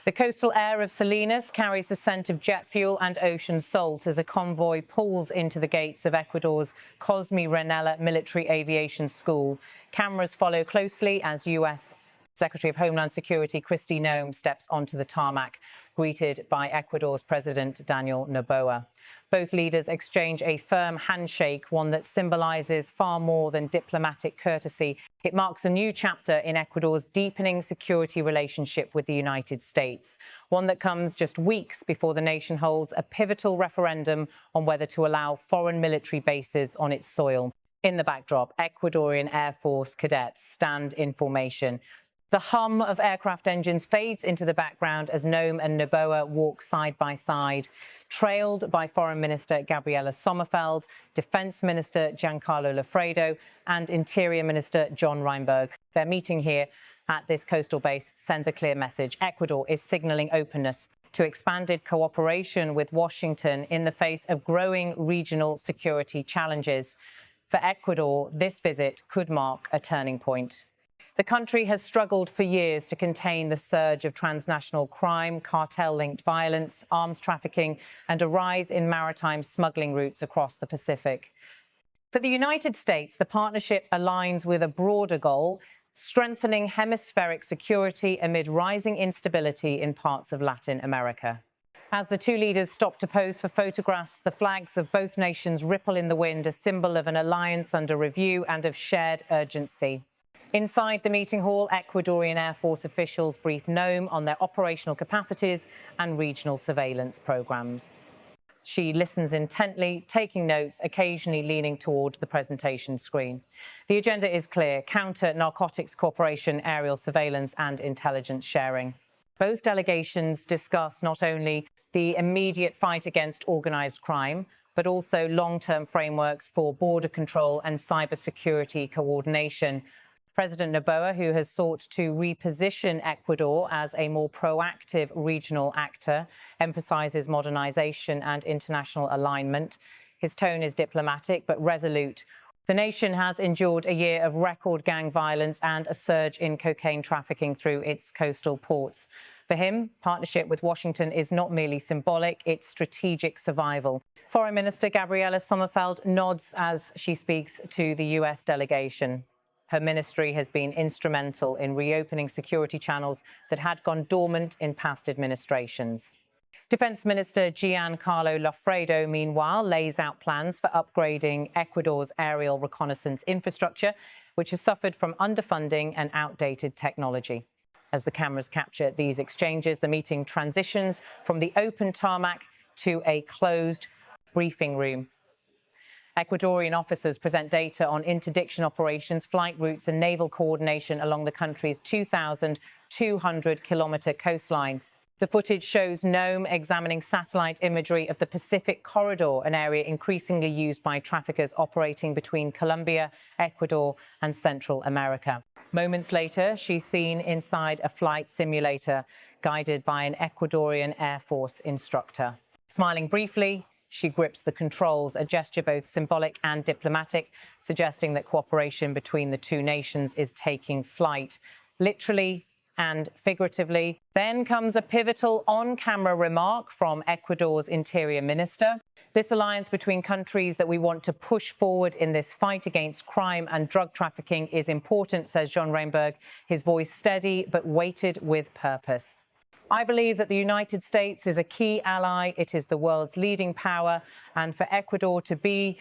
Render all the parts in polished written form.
The coastal air of Salinas carries the scent of jet fuel and ocean salt as a convoy pulls into the gates of Ecuador's Cosme Rennella Military Aviation School. Cameras follow closely as U.S. Secretary of Homeland Security Kristi Noem steps onto the tarmac, greeted by Ecuador's President Daniel Noboa. Both leaders exchange a firm handshake, one that symbolizes far more than diplomatic courtesy. It marks a new chapter in Ecuador's deepening security relationship with the United States, one that comes just weeks before the nation holds a pivotal referendum on whether to allow foreign military bases on its soil. In the backdrop, Ecuadorian Air Force cadets stand in formation. The hum of aircraft engines fades into the background as Noem and Noboa walk side by side, trailed by Foreign Minister Gabriela Sommerfeld, Defense Minister Giancarlo Lafredo, and Interior Minister John Reinberg. Their meeting here at this coastal base sends a clear message. Ecuador is signaling openness to expanded cooperation with Washington in the face of growing regional security challenges. For Ecuador, this visit could mark a turning point. The country has struggled for years to contain the surge of transnational crime, cartel-linked violence, arms trafficking, and a rise in maritime smuggling routes across the Pacific. For the United States, the partnership aligns with a broader goal, strengthening hemispheric security amid rising instability in parts of Latin America. As the two leaders stop to pose for photographs, the flags of both nations ripple in the wind, a symbol of an alliance under review and of shared urgency. Inside the meeting hall, Ecuadorian Air Force officials brief Noem on their operational capacities and regional surveillance programs. She listens intently, taking notes, occasionally leaning toward the presentation screen. The agenda is clear: counter-narcotics cooperation, aerial surveillance and intelligence sharing. Both delegations discuss not only the immediate fight against organized crime, but also long-term frameworks for border control and cybersecurity coordination. President Noboa, who has sought to reposition Ecuador as a more proactive regional actor, emphasizes modernization and international alignment. His tone is diplomatic but resolute. The nation has endured a year of record gang violence and a surge in cocaine trafficking through its coastal ports. For him, partnership with Washington is not merely symbolic, it's strategic survival. Foreign Minister Gabriela Sommerfeld nods as she speaks to the U.S. delegation. Her ministry has been instrumental in reopening security channels that had gone dormant in past administrations. Defense Minister Giancarlo Lafredo, meanwhile, lays out plans for upgrading Ecuador's aerial reconnaissance infrastructure, which has suffered from underfunding and outdated technology. As the cameras capture these exchanges, the meeting transitions from the open tarmac to a closed briefing room. Ecuadorian officers present data on interdiction operations, flight routes and naval coordination along the country's 2,200-kilometre coastline. The footage shows Noem examining satellite imagery of the Pacific Corridor, an area increasingly used by traffickers operating between Colombia, Ecuador and Central America. Moments later, she's seen inside a flight simulator, guided by an Ecuadorian Air Force instructor. Smiling briefly, she grips the controls, a gesture both symbolic and diplomatic, suggesting that cooperation between the two nations is taking flight, literally and figuratively. Then comes a pivotal on-camera remark from Ecuador's Interior Minister. This alliance between countries that we want to push forward in this fight against crime and drug trafficking is important, says John Reinberg, his voice steady but weighted with purpose. I believe that the United States is a key ally. It is the world's leading power, and for Ecuador to be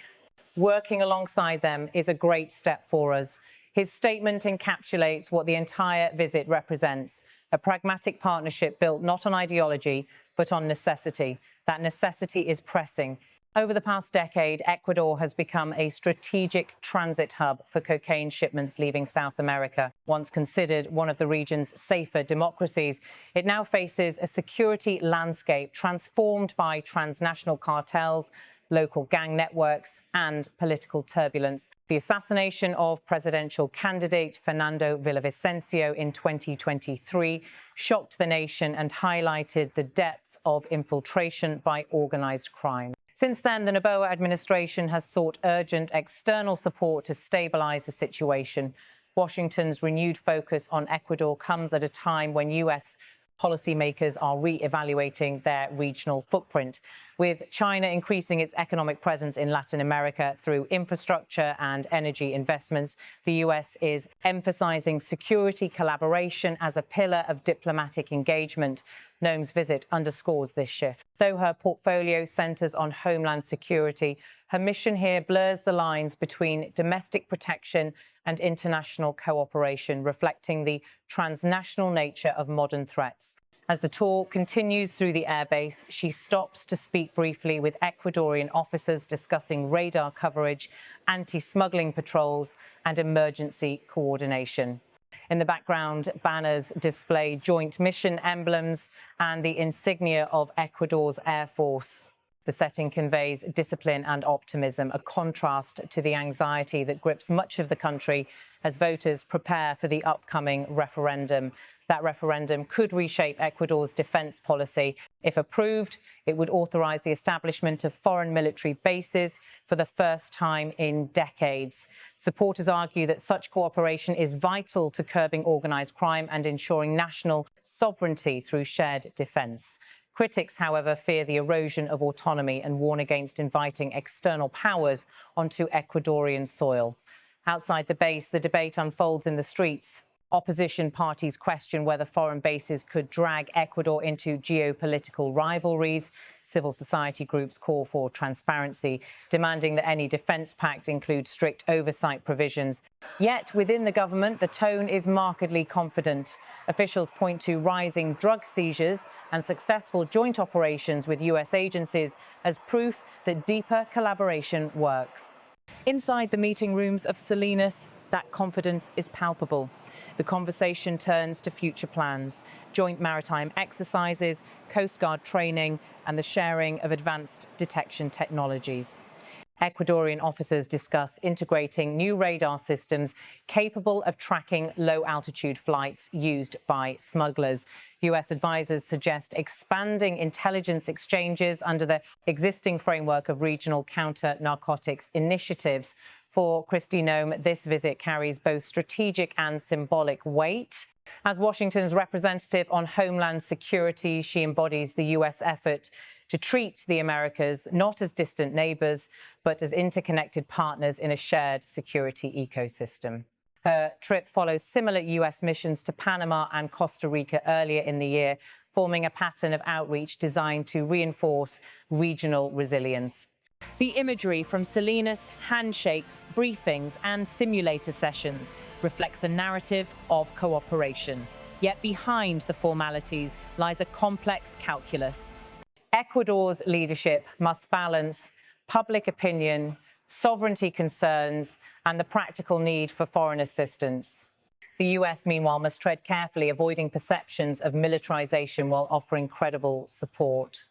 working alongside them is a great step for us. His statement encapsulates what the entire visit represents: a pragmatic partnership built not on ideology, but on necessity. That necessity is pressing. Over the past decade, Ecuador has become a strategic transit hub for cocaine shipments leaving South America. Once considered one of the region's safer democracies, it now faces a security landscape transformed by transnational cartels, local gang networks and political turbulence. The assassination of presidential candidate Fernando Villavicencio in 2023 shocked the nation and highlighted the depth of infiltration by organized crime. Since then, the Noboa administration has sought urgent external support to stabilize the situation. Washington's renewed focus on Ecuador comes at a time when U.S. policymakers are re-evaluating their regional footprint, with China increasing its economic presence in Latin America through infrastructure and energy investments. The US is emphasizing security collaboration as a pillar of diplomatic engagement. Noem's visit underscores this shift. Though her portfolio centers on Homeland Security, her mission here blurs the lines between domestic protection and international cooperation, reflecting the transnational nature of modern threats. As the tour continues through the airbase, she stops to speak briefly with Ecuadorian officers discussing radar coverage, anti-smuggling patrols, and emergency coordination. In the background, banners display joint mission emblems and the insignia of Ecuador's Air Force. The setting conveys discipline and optimism, a contrast to the anxiety that grips much of the country as voters prepare for the upcoming referendum. That referendum could reshape Ecuador's defense policy. If approved, it would authorize the establishment of foreign military bases for the first time in decades. Supporters argue that such cooperation is vital to curbing organized crime and ensuring national sovereignty through shared defense. Critics, however, fear the erosion of autonomy and warn against inviting external powers onto Ecuadorian soil. Outside the base, the debate unfolds in the streets. Opposition parties question whether foreign bases could drag Ecuador into geopolitical rivalries. Civil society groups call for transparency, demanding that any defense pact include strict oversight provisions. Yet, within the government, the tone is markedly confident. Officials point to rising drug seizures and successful joint operations with US agencies as proof that deeper collaboration works. Inside the meeting rooms of Salinas, that confidence is palpable. The conversation turns to future plans, joint maritime exercises, Coast Guard training, and the sharing of advanced detection technologies. Ecuadorian officers discuss integrating new radar systems capable of tracking low-altitude flights used by smugglers. US advisors suggest expanding intelligence exchanges under the existing framework of regional counter-narcotics initiatives. For Kristi Noem, this visit carries both strategic and symbolic weight. As Washington's representative on Homeland Security, she embodies the US effort to treat the Americas not as distant neighbors, but as interconnected partners in a shared security ecosystem. Her trip follows similar US missions to Panama and Costa Rica earlier in the year, forming a pattern of outreach designed to reinforce regional resilience. The imagery from Salinas, handshakes, briefings, and simulator sessions reflects a narrative of cooperation. Yet behind the formalities lies a complex calculus. Ecuador's leadership must balance public opinion, sovereignty concerns, and the practical need for foreign assistance. The US, meanwhile, must tread carefully, avoiding perceptions of militarization while offering credible support.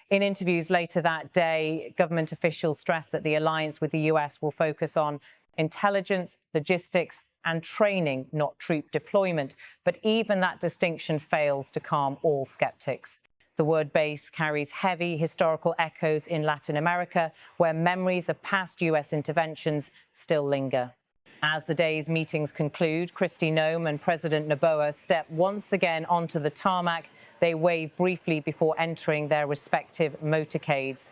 In interviews later that day, government officials stressed that the alliance with the US will focus on intelligence, logistics, and training, not troop deployment. But even that distinction fails to calm all skeptics. The word base carries heavy historical echoes in Latin America, where memories of past US interventions still linger. As the day's meetings conclude, Kristi Noem and President Noboa step once again onto the tarmac. They wave briefly before entering their respective motorcades.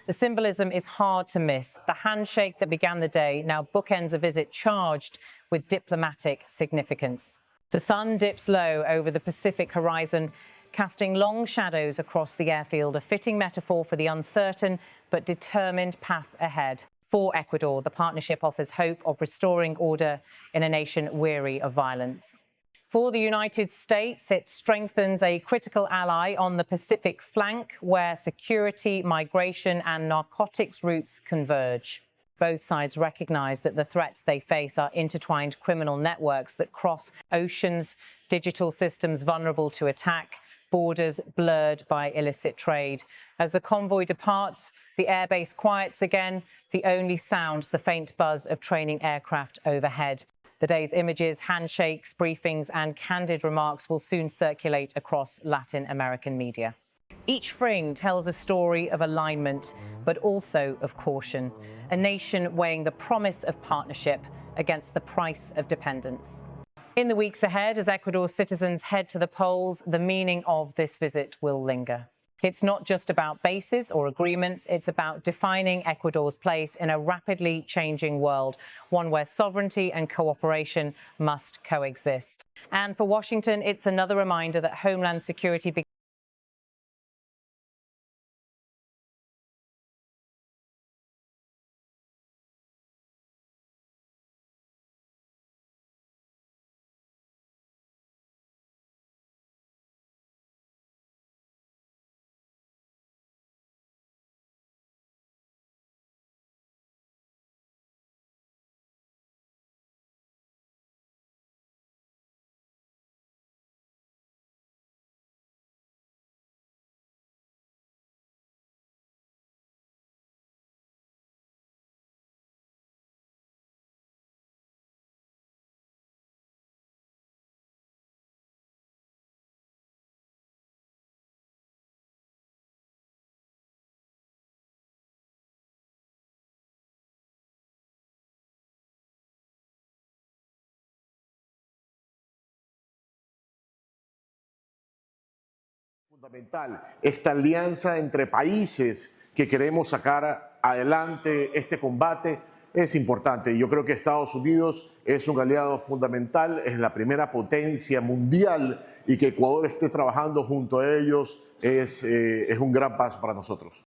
The symbolism is hard to miss. The handshake that began the day now bookends a visit charged with diplomatic significance. The sun dips low over the Pacific horizon, casting long shadows across the airfield, a fitting metaphor for the uncertain but determined path ahead. For Ecuador, the partnership offers hope of restoring order in a nation weary of violence. For the United States, it strengthens a critical ally on the Pacific flank, where security, migration, and narcotics routes converge. Both sides recognize that the threats they face are intertwined criminal networks that cross oceans, digital systems vulnerable to attack, borders blurred by illicit trade. As the convoy departs, the airbase quiets again, the only sound the faint buzz of training aircraft overhead. The day's images, handshakes, briefings, and candid remarks will soon circulate across Latin American media. Each frame tells a story of alignment, but also of caution, a nation weighing the promise of partnership against the price of dependence. In the weeks ahead, as Ecuador's citizens head to the polls, the meaning of this visit will linger. It's not just about bases or agreements, it's about defining Ecuador's place in a rapidly changing world, one where sovereignty and cooperation must coexist. And for Washington, it's another reminder that Homeland Security fundamental, esta alianza entre países que queremos sacar adelante este combate es importante. Yo creo que Estados Unidos es un aliado fundamental, es la primera potencia mundial y que Ecuador esté trabajando junto a ellos es un gran paso para nosotros.